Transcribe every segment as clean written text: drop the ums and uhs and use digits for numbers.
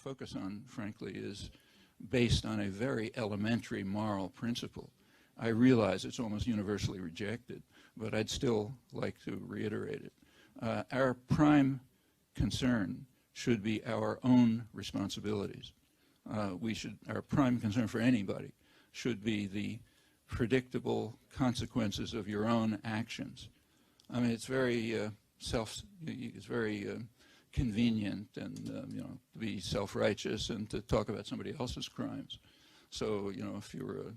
focus on, frankly, is based on a very elementary moral principle. I realize it's almost universally rejected, but I'd still like to reiterate it. Our prime concern should be our own responsibilities. Our prime concern for anybody should be the predictable consequences of your own actions. I mean, it's very it's very convenient and to be self-righteous and to talk about somebody else's crimes. So if you were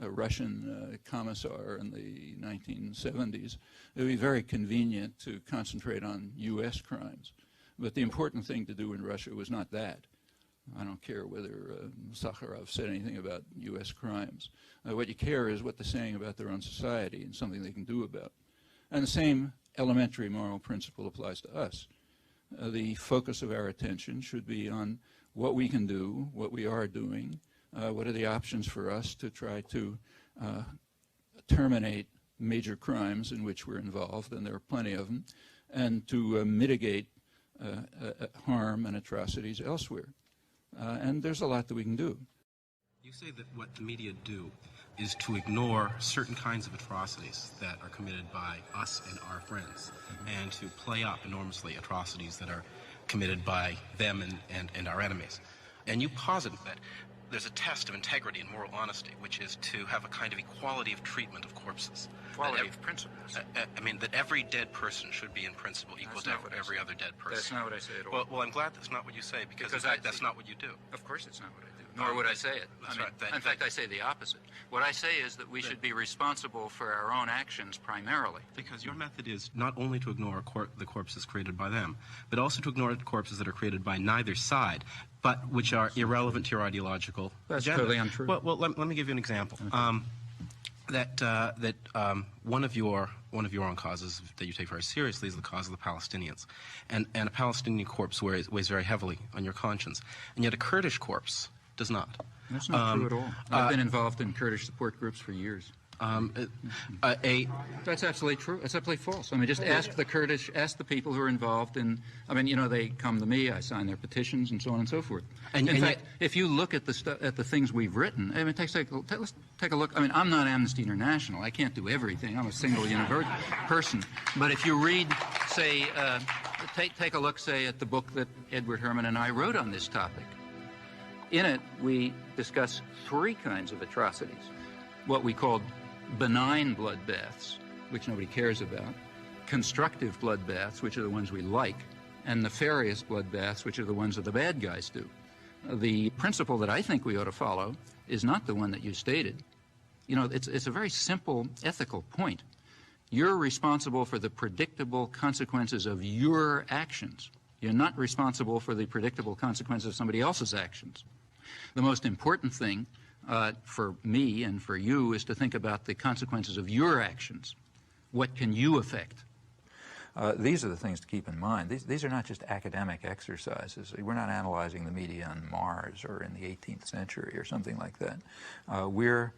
a Russian commissar in the 1970s, it would be very convenient to concentrate on U.S. crimes. But the important thing to do in Russia was not that. I don't care whether Sakharov said anything about U.S. crimes. What you care is what they're saying about their own society and something they can do about. And the same elementary moral principle applies to us. The focus of our attention should be on what we can do, what we are doing, what are the options for us to try to terminate major crimes in which we're involved, and there are plenty of them, and to mitigate harm and atrocities elsewhere. And there's a lot that we can do. You say that what the media do is to ignore certain kinds of atrocities that are committed by us and our friends, and to play up enormously atrocities that are committed by them and our enemies. And you posit that there's a test of integrity and moral honesty, which is to have a kind of equality of treatment of corpses. Equality of principles. I mean, that every dead person should be in principle equal to every other dead person. That's not what I say at all. Well, I'm glad that's not what you say, because in fact, that's not what you do. Of course it's not what I do. Nor would I say it. In fact, I say the opposite. What I say is that we should be responsible for our own actions primarily. Because your method is not only to ignore the corpses created by them, but also to ignore the corpses that are created by neither side, but which are irrelevant to your ideological agenda. Totally untrue. Well, let me give you an example. Okay. One of your own causes that you take very seriously is the cause of the Palestinians, and a Palestinian corpse weighs very heavily on your conscience, and yet a Kurdish corpse does not. That's not true at all. I've been involved in Kurdish support groups for years. That's absolutely true. It's absolutely false. I mean, just ask the Kurdish, ask the people who are involved in, I mean, they come to me, I sign their petitions and so on and so forth. In fact, if you look at the things we've written, I mean, let's take a look. I mean, I'm not Amnesty International. I can't do everything. I'm a single person. But if you read, say, take a look, say, at the book that Edward Herman and I wrote on this topic. In it, we discuss three kinds of atrocities. What we called benign bloodbaths, which nobody cares about, constructive bloodbaths, which are the ones we like, and nefarious bloodbaths, which are the ones that the bad guys do. The principle that I think we ought to follow is not the one that you stated. It's a very simple ethical point. You're responsible for the predictable consequences of your actions. You're not responsible for the predictable consequences of somebody else's actions. The most important thing for me and for you is to think about the consequences of your actions. What can you affect? These are the things to keep in mind. These are not just academic exercises. We're not analyzing the media on Mars or in the 18th century or something like that. We're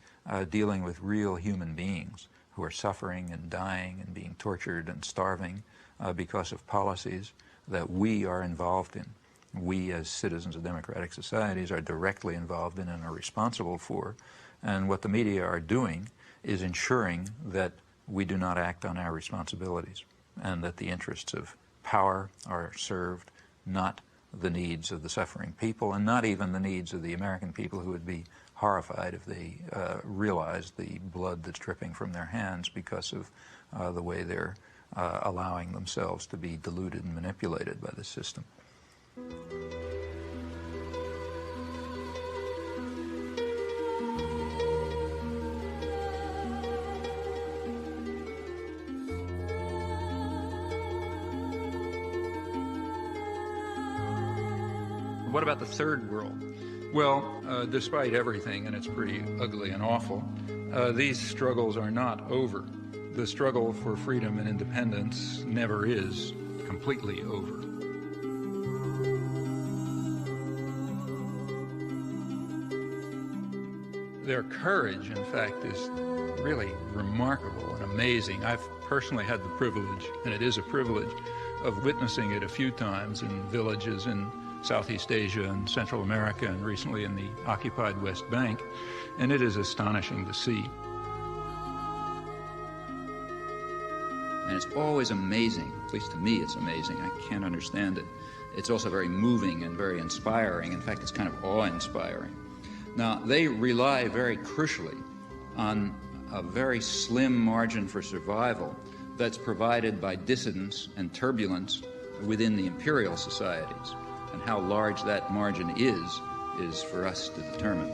dealing with real human beings who are suffering and dying and being tortured and starving because of policies that we are involved in. We, as citizens of democratic societies, are directly involved in and are responsible for. And what the media are doing is ensuring that we do not act on our responsibilities and that the interests of power are served, not the needs of the suffering people, and not even the needs of the American people, who would be horrified if they realized the blood that's dripping from their hands because of the way they're allowing themselves to be deluded and manipulated by the system. What about the third world? Well, despite everything, and it's pretty ugly and awful, these struggles are not over. The struggle for freedom and independence never is completely over. Their courage, in fact, is really remarkable and amazing. I've personally had the privilege, and it is a privilege, of witnessing it a few times in villages in Southeast Asia and Central America, and recently in the occupied West Bank, and it is astonishing to see. And it's always amazing, at least to me it's amazing, I can't understand it. It's also very moving and very inspiring. In fact, it's kind of awe-inspiring. Now, they rely very crucially on a very slim margin for survival that's provided by dissidence and turbulence within the imperial societies. And how large that margin is for us to determine.